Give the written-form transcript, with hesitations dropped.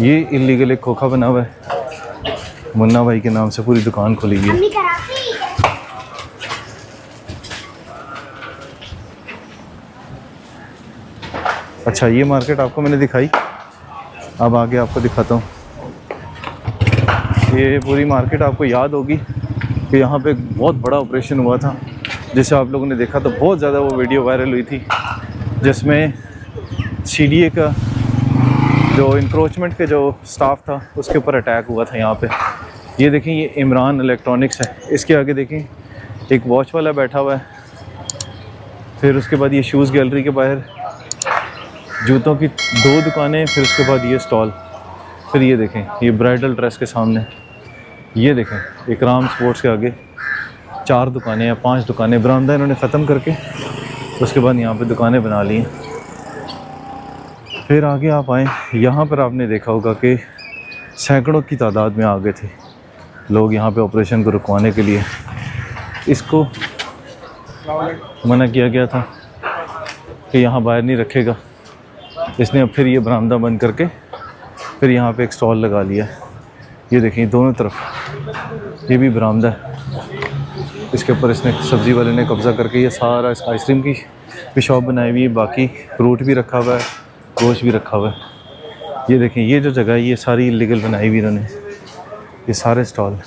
ये इलीगल एक खोखा बना हुआ है, मुन्ना भाई के नाम से पूरी दुकान खुली हुई है। अच्छा, ये मार्केट आपको मैंने दिखाई, अब आगे आपको दिखाता हूँ। ये पूरी मार्केट आपको याद होगी कि यहाँ पे एक बहुत बड़ा ऑपरेशन हुआ था, जिसे आप लोगों ने देखा तो बहुत ज़्यादा वो वीडियो वायरल हुई थी, जिसमें CDA का जो इंक्रोचमेंट के जो स्टाफ था उसके ऊपर अटैक हुआ था यहाँ पे। ये देखें, ये इमरान इलेक्ट्रॉनिक्स है। इसके आगे देखें एक वॉच वाला बैठा हुआ है। फिर उसके बाद ये शूज़ गैलरी के बाहर जूतों की 2 दुकानें, फिर उसके बाद ये स्टॉल। फिर ये देखें, ये ब्राइडल ड्रेस के सामने ये देखें इकराम स्पोर्ट्स के आगे 4 दुकानें या 5 दुकानें, बरामदा इन्होंने ख़त्म करके उसके बाद यहाँ पे दुकानें बना ली हैं। फिर आगे आप आएँ, यहाँ पर आपने देखा होगा कि सैकड़ों की तादाद में आ गए थे लोग यहाँ पे ऑपरेशन को रुकवाने के लिए। इसको मना किया गया था कि यहाँ बाहर नहीं रखेगा, इसने अब फिर ये बरामदा बंद करके फिर यहाँ पे एक स्टॉल लगा लिया है। ये देखें दोनों तरफ, ये भी बरामदा है, इसके ऊपर इसने सब्ज़ी वाले ने कब्ज़ा करके ये सारा इस आइसक्रीम की भी शॉप बनाई हुई है, बाकी फ्रूट भी रखा हुआ है, गोश्त भी रखा हुआ है। ये देखें, ये जो जगह है ये सारी इलीगल बनाई हुई इन्होंने, ये सारे स्टॉल।